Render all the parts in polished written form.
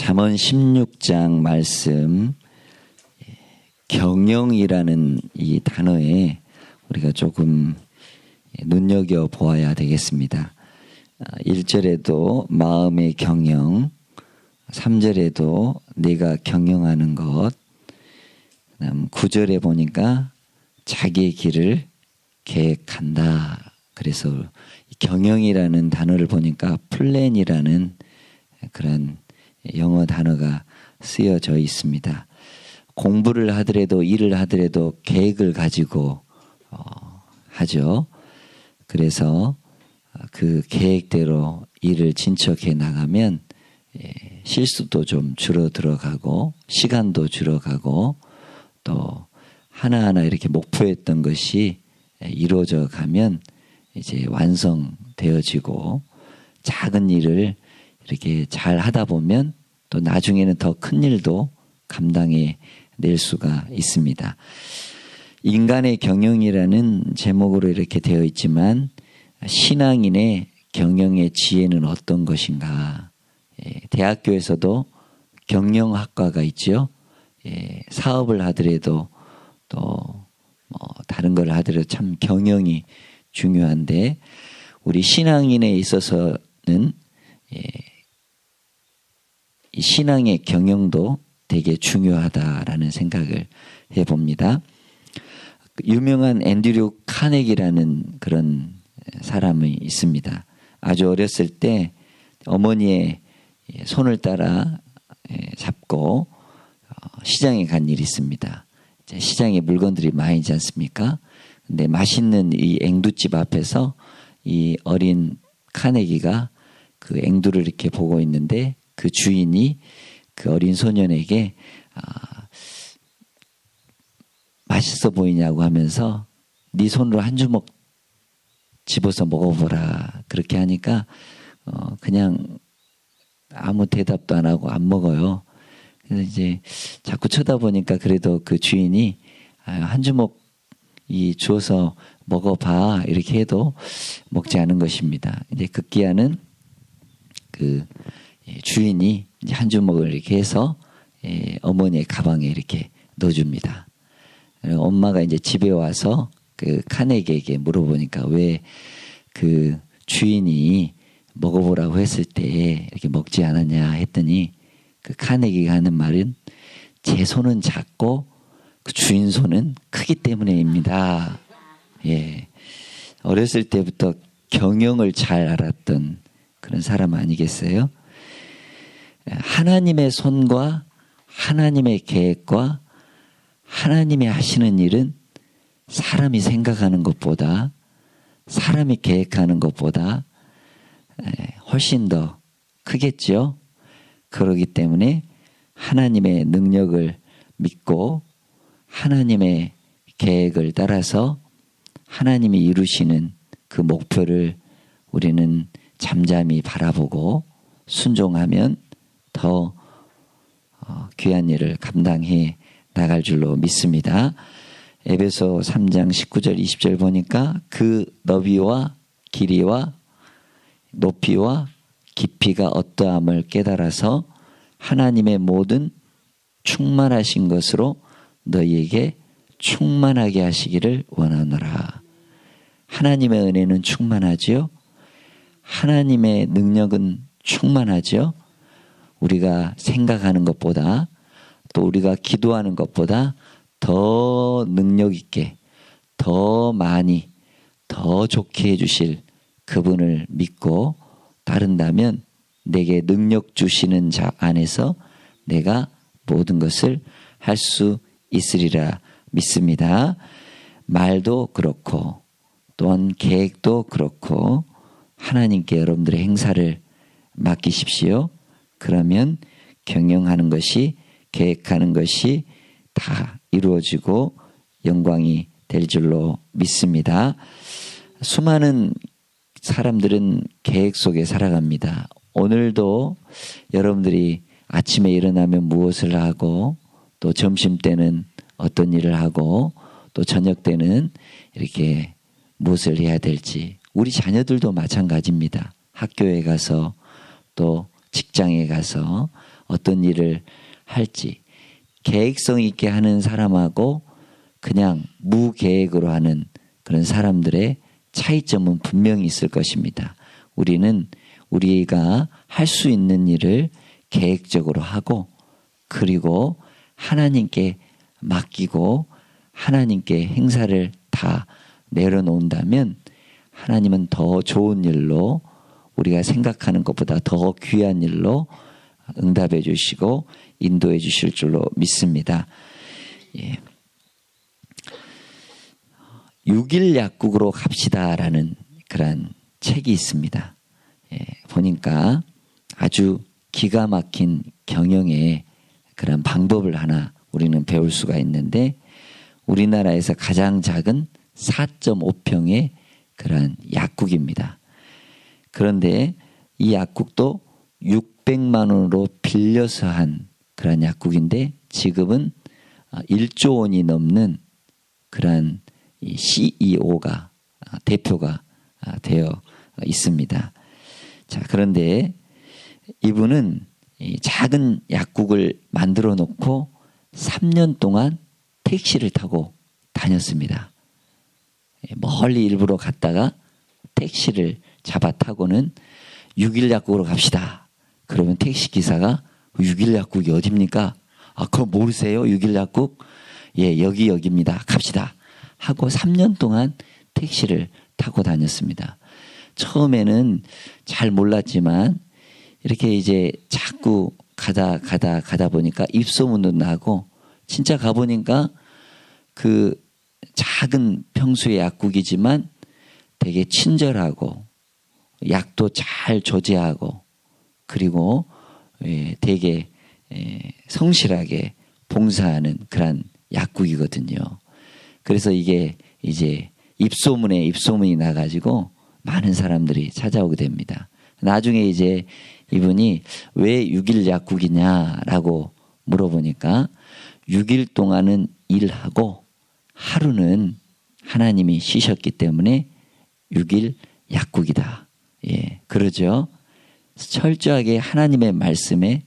잠언 16장 말씀 경영이라는 이 단어에 우리가 조금 눈여겨 보아야 되겠습니다. 1절에도 마음의 경영, 3절에도 내가 경영하는 것, 그다음 9절에 보니까 자기의 길을 계획한다. 그래서 경영이라는 단어를 보니까 플랜이라는 그런 영어 단어가 쓰여져 있습니다. 공부를 하더라도 일을 하더라도 계획을 가지고 하죠. 그래서 그 계획대로 일을 진척해 나가면 실수도 좀 줄어들어가고 시간도 줄어가고 또 하나하나 이렇게 목표했던 것이 이루어져 가면 이제 완성되어지고 작은 일을 이렇게 잘 하다 보면 또 나중에는 더 큰 일도 감당해 낼 수가 있습니다. 인간의 경영이라는 제목으로 이렇게 되어 있지만 신앙인의 경영의 지혜는 어떤 것인가? 대학교에서도 경영학과가 있죠. 사업을 하더라도 또 다른 걸 하더라도 참 경영이 중요한데 우리 신앙인에 있어서는 이 신앙의 경영도 되게 중요하다라는 생각을 해봅니다. 유명한 앤드류 카네기라는 그런 사람이 있습니다. 아주 어렸을 때 어머니의 손을 따라 잡고 시장에 간 일이 있습니다. 시장에 물건들이 많이 있지 않습니까? 근데 맛있는 이 앵두집 앞에서 이 어린 카네기가 그 앵두를 이렇게 보고 있는데 그 주인이 그 어린 소년에게 맛있어 보이냐고 하면서 네 손으로 한 주먹 집어서 먹어보라 그렇게 하니까 그냥 아무 대답도 안 하고 안 먹어요. 그래서 이제 자꾸 쳐다보니까 그래도 그 주인이 한 주먹 주어서 먹어봐 이렇게 해도 먹지 않은 것입니다. 이제 급기야는 그 주인이 이제 한 주먹을 이렇게 해서 어머니의 가방에 이렇게 넣어줍니다. 엄마가 이제 집에 와서 그 카네기에게 물어보니까 왜 그 주인이 먹어보라고 했을 때 이렇게 먹지 않았냐 했더니 그 카네기가 하는 말은 제 손은 작고 그 주인 손은 크기 때문에입니다. 어렸을 때부터 경영을 잘 알았던 그런 사람 아니겠어요? 하나님의 손과 하나님의 계획과 하나님이 하시는 일은 사람이 생각하는 것보다 사람이 계획하는 것보다 훨씬 더 크겠죠. 그렇기 때문에 하나님의 능력을 믿고 하나님의 계획을 따라서 하나님이 이루시는 그 목표를 우리는 잠잠히 바라보고 순종하면 더 귀한 일을 감당해 나갈 줄로 믿습니다. 에베소 3장 19절 20절 보니까 그 너비와 길이와 높이와 깊이가 어떠함을 깨달아서 하나님의 모든 충만하신 것으로 너희에게 충만하게 하시기를 원하노라. 하나님의 은혜는 충만하지요. 하나님의 능력은 충만하죠. 우리가 생각하는 것보다 또 우리가 기도하는 것보다 더 능력 있게 더 많이 더 좋게 해주실 그분을 믿고 따른다면 내게 능력 주시는 자 안에서 내가 모든 것을 할 수 있으리라 믿습니다. 말도 그렇고 또한 계획도 그렇고 하나님께 여러분들의 행사를 맡기십시오. 그러면 경영하는 것이 계획하는 것이 다 이루어지고 영광이 될 줄로 믿습니다. 수많은 사람들은 계획 속에 살아갑니다. 오늘도 여러분들이 아침에 일어나면 무엇을 하고 또 점심 때는 어떤 일을 하고 또 저녁 때는 이렇게 무엇을 해야 될지 우리 자녀들도 마찬가지입니다. 학교에 가서 또 직장에 가서 어떤 일을 할지 계획성 있게 하는 사람하고 그냥 무계획으로 하는 그런 사람들의 차이점은 분명히 있을 것입니다. 우리는 우리가 할 수 있는 일을 계획적으로 하고 그리고 하나님께 맡기고 하나님께 행사를 다 내려놓는다면 하나님은 더 좋은 일로 우리가 생각하는 것보다 더 귀한 일로 응답해 주시고 인도해 주실 줄로 믿습니다. 6일 약국으로 갑시다라는 그런 책이 있습니다. 보니까 아주 기가 막힌 경영의 그런 방법을 하나 우리는 배울 수가 있는데 우리나라에서 가장 작은 4.5평의 그런 약국입니다. 그런데 이 약국도 600만 원으로 빌려서 한 그런 약국인데 지금은 1조 원이 넘는 그런 CEO가 대표가 되어 있습니다. 자, 그런데 이분은 이 작은 약국을 만들어 놓고 3년 동안 택시를 타고 다녔습니다. 멀리 일부러 갔다가 택시를 잡아 타고는 6일 약국으로 갑시다. 그러면 택시 기사가 6일 약국이 어딥니까? 아, 그거 모르세요? 6일 약국? 예, 여기입니다. 갑시다. 하고 3년 동안 택시를 타고 다녔습니다. 처음에는 잘 몰랐지만 이렇게 이제 자꾸 가다 보니까 입소문도 나고 진짜 가보니까 그 작은 평수의 약국이지만 되게 친절하고 약도 잘 조제하고 그리고 되게 성실하게 봉사하는 그런 약국이거든요. 그래서 이게 이제 입소문이 나가지고 많은 사람들이 찾아오게 됩니다. 나중에 이제 이분이 왜 6일 약국이냐라고 물어보니까 6일 동안은 일하고 하루는 하나님이 쉬셨기 때문에 6일 약국이다. 예, 그러죠. 철저하게 하나님의 말씀에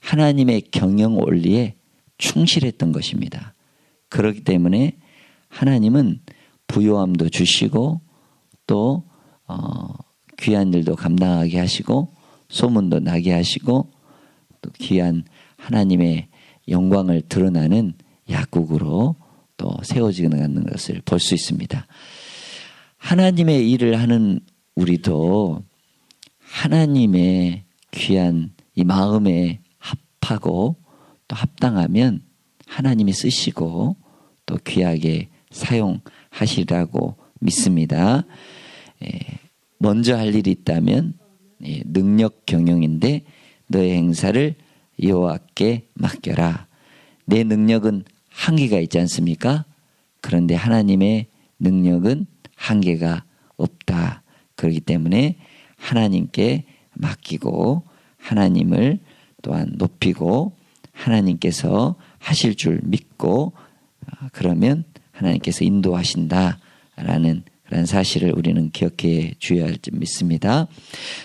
하나님의 경영 원리에 충실했던 것입니다. 그렇기 때문에 하나님은 부요함도 주시고 또 귀한 일도 감당하게 하시고 소문도 나게 하시고 또 귀한 하나님의 영광을 드러나는 약국으로 또 세워지는 것을 볼 수 있습니다. 하나님의 일을 하는 우리도 하나님의 귀한 이 마음에 합하고 또 합당하면 하나님이 쓰시고 또 귀하게 사용하시라고 믿습니다. 먼저 할 일이 있다면 능력 경영인데 너의 행사를 여호와께 맡겨라. 내 능력은 한계가 있지 않습니까? 그런데 하나님의 능력은 한계가 없다. 그렇기 때문에 하나님께 맡기고 하나님을 또한 높이고 하나님께서 하실 줄 믿고 그러면 하나님께서 인도하신다라는 그런 사실을 우리는 기억해 주어야 할 줄 믿습니다.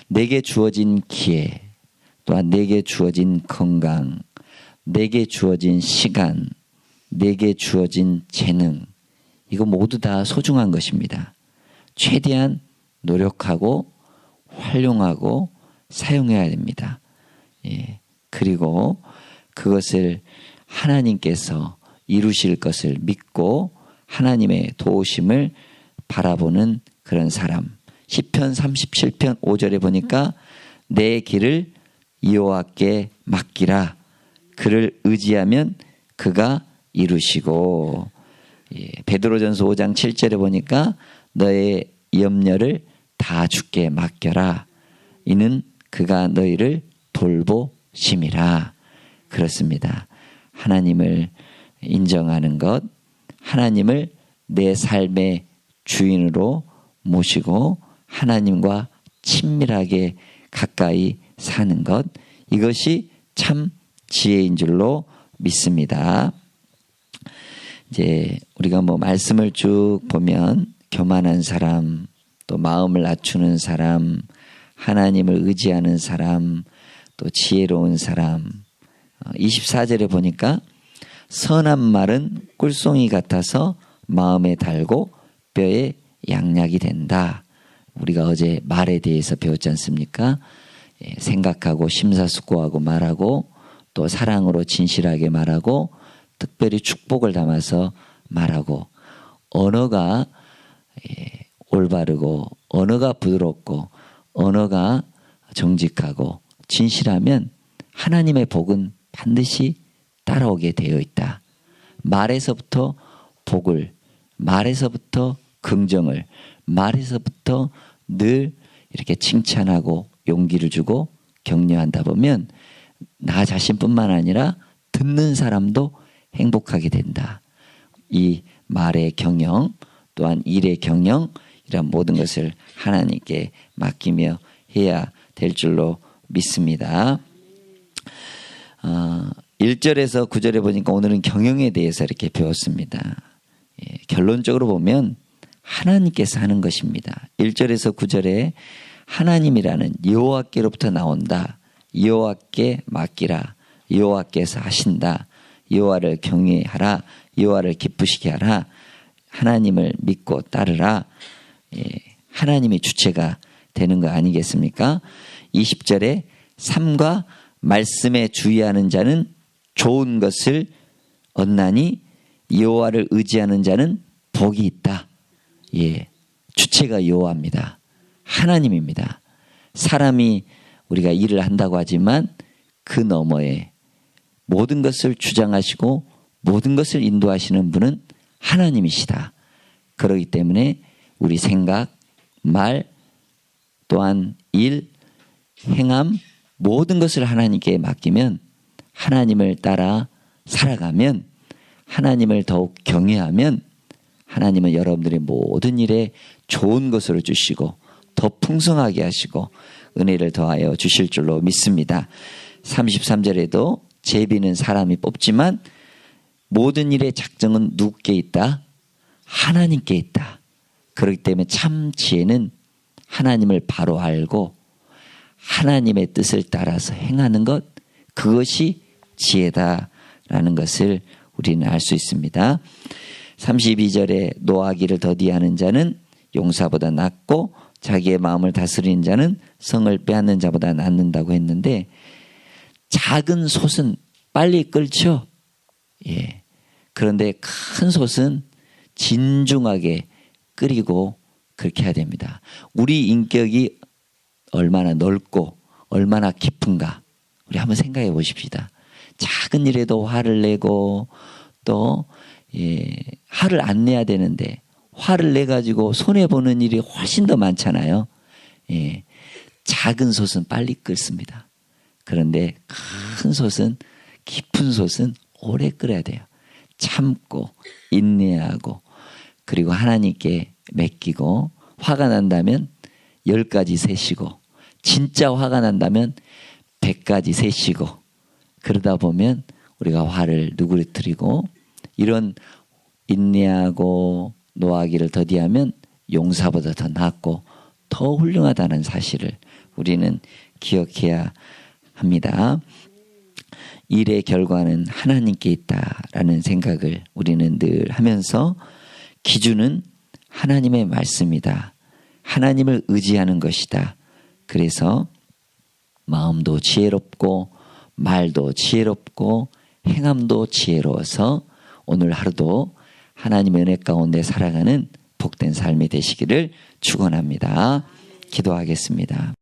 내게 주어진 기회, 또한 내게 주어진 건강, 내게 주어진 시간, 내게 주어진 재능, 이거 모두 다 소중한 것입니다. 최대한 노력하고 활용하고 사용해야 됩니다. 예. 그리고 그것을 하나님께서 이루실 것을 믿고 하나님의 도우심을 바라보는 그런 사람. 시편 37편 5절에 보니까 내 길을 여호와께 맡기라. 그를 의지하면 그가 이루시고, 베드로전서 5장 7절에 보니까 너의 염려를 다 주께 맡겨라. 이는 그가 너희를 돌보심이라. 그렇습니다. 하나님을 인정하는 것, 하나님을 내 삶의 주인으로 모시고 하나님과 친밀하게 가까이 사는 것, 이것이 참 지혜인 줄로 믿습니다. 이제 우리가 말씀을 쭉 보면 교만한 사람, 또 마음을 낮추는 사람, 하나님을 의지하는 사람, 또 지혜로운 사람, 24절에 보니까 선한 말은 꿀송이 같아서 마음에 달고 뼈에 양약이 된다. 우리가 어제 말에 대해서 배웠지 않습니까? 생각하고 심사숙고하고 말하고 또 사랑으로 진실하게 말하고 특별히 축복을 담아서 말하고 언어가 올바르고 언어가 부드럽고 언어가 정직하고 진실하면 하나님의 복은 반드시 따라오게 되어 있다. 말에서부터 복을, 말에서부터 긍정을, 말에서부터 늘 이렇게 칭찬하고 용기를 주고 격려한다 보면 나 자신뿐만 아니라 듣는 사람도 행복하게 된다. 이 말의 경영 또한 일의 경영 이런 모든 것을 하나님께 맡기며 해야 될 줄로 믿습니다. 1절에서 9절에 보니까 오늘은 경영에 대해서 이렇게 배웠습니다. 결론적으로 보면 하나님께서 하는 것입니다. 1절에서 9절에 하나님이라는 여호와께로부터 나온다. 여호와께 맡기라. 여호와께서 하신다. 여호와를 경외하라. 여호와를 기쁘시게 하라. 하나님을 믿고 따르라. 하나님이 주체가 되는 거 아니겠습니까? 20절에 삶과 말씀에 주의하는 자는 좋은 것을 얻나니 여호와를 의지하는 자는 복이 있다. 주체가 여호와입니다. 하나님입니다. 사람이 우리가 일을 한다고 하지만 그 너머에 모든 것을 주장하시고 모든 것을 인도하시는 분은 하나님이시다. 그렇기 때문에 우리 생각, 말, 또한 일, 행함 모든 것을 하나님께 맡기면 하나님을 따라 살아가면 하나님을 더욱 경외하면 하나님은 여러분들의 모든 일에 좋은 것으로 주시고 더 풍성하게 하시고 은혜를 더하여 주실 줄로 믿습니다. 33절에도 제비는 사람이 뽑지만 모든 일의 작정은 누구께 있다? 하나님께 있다. 그렇기 때문에 참 지혜는 하나님을 바로 알고 하나님의 뜻을 따라서 행하는 것, 그것이 지혜다라는 것을 우리는 알 수 있습니다. 32절에 노하기를 더디하는 자는 용사보다 낫고 자기의 마음을 다스리는 자는 성을 빼앗는 자보다 낫는다고 했는데 작은 솥은 빨리 끓죠. 그런데 큰 솥은 진중하게 끓이고 그렇게 해야 됩니다. 우리 인격이 얼마나 넓고 얼마나 깊은가 우리 한번 생각해 보십시다. 작은 일에도 화를 내고 또 화를 안 내야 되는데 화를 내가지고 손해보는 일이 훨씬 더 많잖아요. 작은 솥은 빨리 끓습니다. 그런데 큰 솥은 깊은 솥은 오래 끓여야 돼요. 참고 인내하고 그리고 하나님께 맡기고 화가 난다면 10가지 세시고 진짜 화가 난다면 100가지 세시고 그러다 보면 우리가 화를 누그러뜨리고 이런 인내하고 노하기를 더디하면 용사보다 더 낫고 더 훌륭하다는 사실을 우리는 기억해야 합니다. 일의 결과는 하나님께 있다라는 생각을 우리는 늘 하면서 기준은 하나님의 말씀이다. 하나님을 의지하는 것이다. 그래서 마음도 지혜롭고 말도 지혜롭고 행함도 지혜로워서 오늘 하루도 하나님의 은혜 가운데 살아가는 복된 삶이 되시기를 축원합니다. 기도하겠습니다.